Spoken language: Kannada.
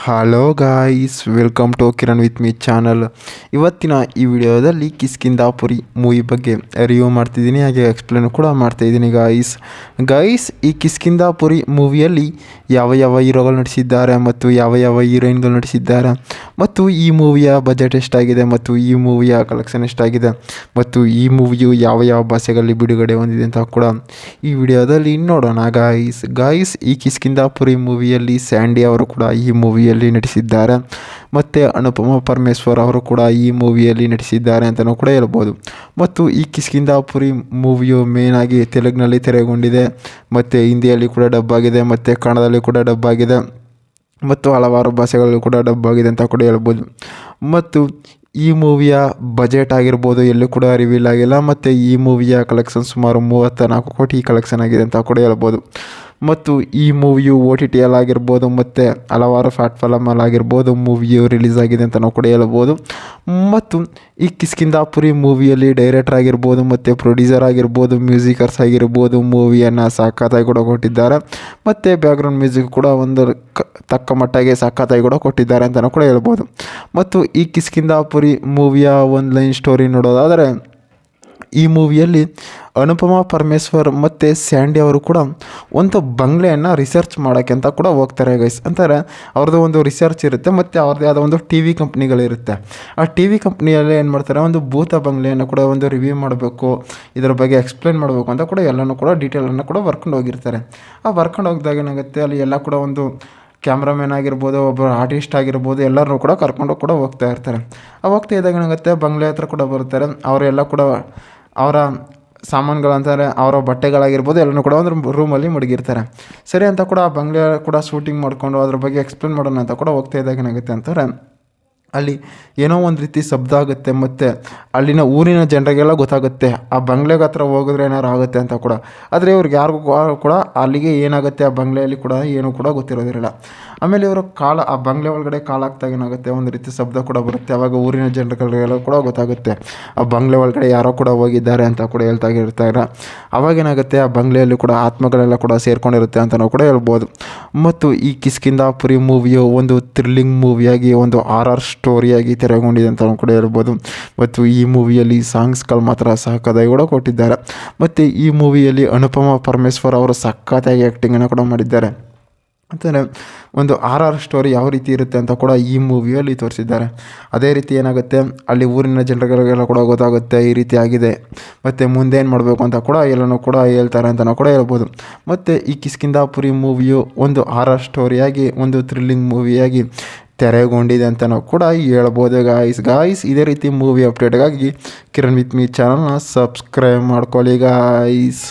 Hello guys, welcome to Kiran with me channel. ಇವತ್ತಿನ ಈ ವಿಡಿಯೋದಲ್ಲಿ ಕಿಷ್ಕಿಂಧಾಪುರಿ ಮೂವಿ ಬಗ್ಗೆ ರಿವ್ಯೂ ಮಾಡ್ತಿದ್ದೀನಿ, ಹಾಗೆ ಎಕ್ಸ್ಪ್ಲೇನ್ ಕೂಡ ಮಾಡ್ತಾಯಿದ್ದೀನಿ ಗೈಸ್. ಈ ಕಿಷ್ಕಿಂಧಾಪುರಿ ಮೂವಿಯಲ್ಲಿ ಯಾವ ಯಾವ ಹೀರೋಗಳು ನಟಿಸಿದ್ದಾರೆ ಮತ್ತು ಯಾವ ಯಾವ ಹೀರೋಯಿನ್ಗಳು ನಟಿಸಿದ್ದಾರೆ, ಮತ್ತು ಈ ಮೂವಿಯ ಬಜೆಟ್ ಎಷ್ಟಾಗಿದೆ, ಮತ್ತು ಈ ಮೂವಿಯ ಕಲೆಕ್ಷನ್ ಎಷ್ಟಾಗಿದೆ, ಮತ್ತು ಈ ಮೂವಿಯು ಯಾವ ಯಾವ ಭಾಷೆಗಳಲ್ಲಿ ಬಿಡುಗಡೆ ಹೊಂದಿದೆ ಅಂತ ಕೂಡ ಈ ವಿಡಿಯೋದಲ್ಲಿ ನೋಡೋಣ ಗಾಯ್ಸ್. ಈ ಕಿಷ್ಕಿಂಧಾಪುರಿ ಮೂವಿಯಲ್ಲಿ ಸ್ಯಾಂಡಿ ಅವರು ಕೂಡ ಈ ಮೂವಿಯಲ್ಲಿ ನಟಿಸಿದ್ದಾರೆ, ಮತ್ತು ಅನುಪಮ ಪರಮೇಶ್ವರ್ ಅವರು ಕೂಡ ಈ ಮೂವಿಯಲ್ಲಿ ನಟಿಸಿದ್ದಾರೆ ಅಂತಲೂ ಕೂಡ ಹೇಳ್ಬೋದು. ಮತ್ತು ಈ ಕಿಷ್ಕಿಂಧಾಪುರಿ ಮೂವಿಯು ಮೇಯ್ನಾಗಿ ತೆಲುಗಿನಲ್ಲಿ ತೆರೆಗೊಂಡಿದೆ, ಮತ್ತು ಹಿಂದಿಯಲ್ಲಿ ಕೂಡ ಡಬ್ ಆಗಿದೆ, ಮತ್ತು ಕನ್ನಡದಲ್ಲಿ ಕೂಡ ಡಬ್ ಆಗಿದೆ, ಮತ್ತು ಹಲವಾರು ಭಾಷೆಗಳಲ್ಲೂ ಕೂಡ ಡಬ್ ಆಗಿದೆ ಅಂತ ಕೂಡ ಹೇಳ್ಬೋದು. ಮತ್ತು ಈ ಮೂವಿಯ ಬಜೆಟ್ ಆಗಿರ್ಬೋದು ಎಲ್ಲೂ ಕೂಡ ರಿವೀಲ್ ಆಗಿಲ್ಲ, ಮತ್ತು ಈ ಮೂವಿಯ ಕಲೆಕ್ಷನ್ ಸುಮಾರು 34 ಕೋಟಿ ಕಲೆಕ್ಷನ್ ಆಗಿದೆ ಅಂತ ಕೂಡ ಹೇಳ್ಬೋದು. ಮತ್ತು ಈ ಮೂವಿಯು OTT ಆಗಿರ್ಬೋದು ಮತ್ತು ಹಲವಾರು ಪ್ಲ್ಯಾಟ್ಫಾರ್ಮಲ್ಲಾಗಿರ್ಬೋದು ಮೂವಿಯು ರಿಲೀಸ್ ಆಗಿದೆ ಅಂತ ನಾವು ಕೂಡ ಹೇಳ್ಬೋದು. ಮತ್ತು ಈ ಕಿಷ್ಕಿಂಧಾಪುರಿ ಮೂವಿಯಲ್ಲಿ ಡೈರೆಕ್ಟರ್ ಆಗಿರ್ಬೋದು ಮತ್ತು ಪ್ರೊಡ್ಯೂಸರ್ ಆಗಿರ್ಬೋದು, ಮ್ಯೂಸಿಕರ್ಸ್ ಆಗಿರ್ಬೋದು ಮೂವಿಯನ್ನು ಸಖತ್ತಾಗಿ ಕೂಡ ಕೊಟ್ಟಿದ್ದಾರೆ, ಮತ್ತು ಬ್ಯಾಕ್ಗ್ರೌಂಡ್ ಮ್ಯೂಸಿಕ್ ಕೂಡ ಒಂದು ತಕ್ಕ ಮಟ್ಟಿಗೆ ಸಖತ್ತಾಗಿ ಕೂಡ ಕೊಟ್ಟಿದ್ದಾರೆ ಅಂತಲೂ ಕೂಡ ಹೇಳ್ಬೋದು. ಮತ್ತು ಈ ಕಿಷ್ಕಿಂಧಾಪುರಿ ಮೂವಿಯ ಒಂದು ಲೈನ್ ಸ್ಟೋರಿ ನೋಡೋದಾದರೆ, ಈ ಮೂವಿಯಲ್ಲಿ ಅನುಪಮ ಪರಮೇಶ್ವರ್ ಮತ್ತು ಸ್ಯಾಂಡಿ ಅವರು ಕೂಡ ಒಂದು ಬಂಗ್ಲೆಯನ್ನು ರಿಸರ್ಚ್ ಮಾಡೋಕ್ಕೆ ಅಂತ ಕೂಡ ಹೋಗ್ತಾರೆ ಗೈಸ್. ಅಂತಾರೆ ಅವ್ರದ್ದು ಒಂದು ರಿಸರ್ಚ್ ಇರುತ್ತೆ, ಮತ್ತು ಅವ್ರದ್ದೇ ಆದ ಒಂದು TV ಕಂಪ್ನಿಗಳಿರುತ್ತೆ. ಆ TV ಕಂಪ್ನಿಯಲ್ಲಿ ಏನು ಮಾಡ್ತಾರೆ, ಒಂದು ಭೂತ ಬಂಗ್ಲೆಯನ್ನು ಕೂಡ ಒಂದು ರಿವ್ಯೂ ಮಾಡಬೇಕು, ಇದರ ಬಗ್ಗೆ ಎಕ್ಸ್ಪ್ಲೇನ್ ಮಾಡಬೇಕು ಅಂತ ಕೂಡ ಎಲ್ಲನೂ ಕೂಡ ಡೀಟೇಲನ್ನು ಕೂಡ ಬರ್ಕೊಂಡು ಹೋಗಿರ್ತಾರೆ. ಆ ಬರ್ಕೊಂಡು ಹೋಗಿದಾಗ ಏನಾಗುತ್ತೆ, ಅಲ್ಲಿ ಎಲ್ಲ ಕೂಡ ಒಂದು ಕ್ಯಾಮ್ರಾಮನ್ ಆಗಿರ್ಬೋದು, ಒಬ್ಬರು ಆರ್ಟಿಸ್ಟ್ ಆಗಿರ್ಬೋದು, ಎಲ್ಲರೂ ಕೂಡ ಕರ್ಕೊಂಡು ಕೂಡ ಹೋಗ್ತಾ ಇರ್ತಾರೆ. ಆ ಹೋಗ್ತಾ ಇದ್ದಾಗ ಏನಾಗುತ್ತೆ, ಬಂಗ್ಲೆ ಹತ್ರ ಕೂಡ ಬರ್ತಾರೆ. ಅವರೆಲ್ಲ ಕೂಡ ಅವರ ಸಾಮಾನುಗಳಂತಾರೆ, ಅವರ ಬಟ್ಟೆಗಳಾಗಿರ್ಬೋದು ಎಲ್ಲನೂ ಕೂಡ ಒಂದು ರೂಮಲ್ಲಿ ಮಡಗಿರ್ತಾರೆ. ಸರಿ ಅಂತ ಕೂಡ ಆ ಬಂಗ್ಲೆ ಕೂಡ ಶೂಟಿಂಗ್ ಮಾಡಿಕೊಂಡು ಅದ್ರ ಬಗ್ಗೆ ಎಕ್ಸ್ಪ್ಲೇನ್ ಮಾಡೋಣ ಅಂತ ಕೂಡ ಹೋಗ್ತಾ ಇದ್ದಾಗ ಏನಾಗುತ್ತೆ ಅಂತಾರೆ, ಅಲ್ಲಿ ಏನೋ ಒಂದು ರೀತಿ ಶಬ್ದ ಆಗುತ್ತೆ, ಮತ್ತು ಅಲ್ಲಿನ ಊರಿನ ಜನರಿಗೆಲ್ಲ ಗೊತ್ತಾಗುತ್ತೆ ಆ ಬಂಗ್ಲೆಗೆ ಹತ್ರ ಹೋಗಿದ್ರೆ ಏನಾರು ಆಗುತ್ತೆ ಅಂತ ಕೂಡ. ಆದರೆ ಇವ್ರಿಗೆ ಯಾರಿಗೂ ಕೂಡ ಅಲ್ಲಿಗೆ ಏನಾಗುತ್ತೆ ಆ ಬಂಗ್ಲೆಯಲ್ಲಿ ಕೂಡ ಏನೂ ಕೂಡ ಗೊತ್ತಿರೋದಿರಲ್ಲ. ಆಮೇಲೆ ಇವರು ಆ ಬಂಗ್ಲೆ ಒಳಗಡೆ ಕಾಲಾಗ್ತಾಗ ಏನಾಗುತ್ತೆ, ಒಂದು ರೀತಿ ಶಬ್ದ ಕೂಡ ಬರುತ್ತೆ. ಆವಾಗ ಊರಿನ ಜನರಿಗೆಲ್ಲ ಕೂಡ ಗೊತ್ತಾಗುತ್ತೆ ಆ ಬಂಗ್ಲೆ ಒಳಗಡೆ ಯಾರೋ ಕೂಡ ಹೋಗಿದ್ದಾರೆ ಅಂತ ಕೂಡ ಹೇಳ್ತಾಗಿರ್ತಾರೆ. ಅವಾಗೇನಾಗುತ್ತೆ, ಆ ಬಂಗ್ಲೆಯಲ್ಲಿ ಕೂಡ ಆತ್ಮಗಳೆಲ್ಲ ಕೂಡ ಸೇರ್ಕೊಂಡಿರುತ್ತೆ ಅಂತ ನಾವು ಕೂಡ ಹೇಳ್ಬೋದು. ಮತ್ತು ಈ ಕಿಷ್ಕಿಂಧಾಪುರಿ ಮೂವಿಯು ಒಂದು ಥ್ರಿಲ್ಲಿಂಗ್ ಮೂವಿಯಾಗಿ, ಒಂದು ಹಾರರ್ ಸ್ಟೋರಿಯಾಗಿ ತೆರೆಗೊಂಡಿದೆ ಅಂತ ಕೂಡ ಹೇಳ್ಬೋದು. ಮತ್ತು ಈ ಮೂವಿಯಲ್ಲಿ ಸಾಂಗ್ಸ್ಗಳು ಮಾತ್ರ ಸಖತ್ತಾಗಿ ಕೂಡ ಕೊಟ್ಟಿದ್ದಾರೆ. ಮತ್ತು ಈ ಮೂವಿಯಲ್ಲಿ ಅನುಪಮ ಪರಮೇಶ್ವರ್ ಅವರು ಸಖತ್ತಾಗಿ ಆ್ಯಕ್ಟಿಂಗನ್ನು ಕೂಡ ಮಾಡಿದ್ದಾರೆ. ಅಂತಂದರೆ ಒಂದು ಹಾರರ್ ಸ್ಟೋರಿ ಯಾವ ರೀತಿ ಇರುತ್ತೆ ಅಂತ ಕೂಡ ಈ ಮೂವಿಯಲ್ಲಿ ತೋರಿಸಿದ್ದಾರೆ. ಅದೇ ರೀತಿ ಏನಾಗುತ್ತೆ, ಅಲ್ಲಿ ಊರಿನ ಜನರಿಗೆಲ್ಲ ಕೂಡ ಗೊತ್ತಾಗುತ್ತೆ ಈ ರೀತಿ ಆಗಿದೆ, ಮತ್ತು ಮುಂದೆ ಏನು ಮಾಡಬೇಕು ಅಂತ ಕೂಡ ಎಲ್ಲನೂ ಕೂಡ ಹೇಳ್ತಾರೆ ಅಂತ ನಾವು ಕೂಡ ಹೇಳ್ಬೋದು. ಮತ್ತು ಈ ಕಿಷ್ಕಿಂಧಾಪುರಿ ಮೂವಿಯು ಒಂದು ಹಾರರ್ ಸ್ಟೋರಿಯಾಗಿ, ಒಂದು ಥ್ರಿಲ್ಲಿಂಗ್ ಮೂವಿಯಾಗಿ ತೆರೆಗೊಂಡಿದೆ ಅಂತ ನಾವು ಕೂಡ ಹೇಳ್ಬೋದು ಗಾಯ್ಸ್. ಇದೇ ರೀತಿ ಮೂವಿ ಅಪ್ಡೇಟ್ಗಾಗಿ ಕಿರಣ್ ವಿತ್ ಮೀ ಚಾನಲ್ನ ಸಬ್ಸ್ಕ್ರೈಬ್ ಮಾಡ್ಕೊಳ್ಳಿ ಗಾಯ್ಸ್.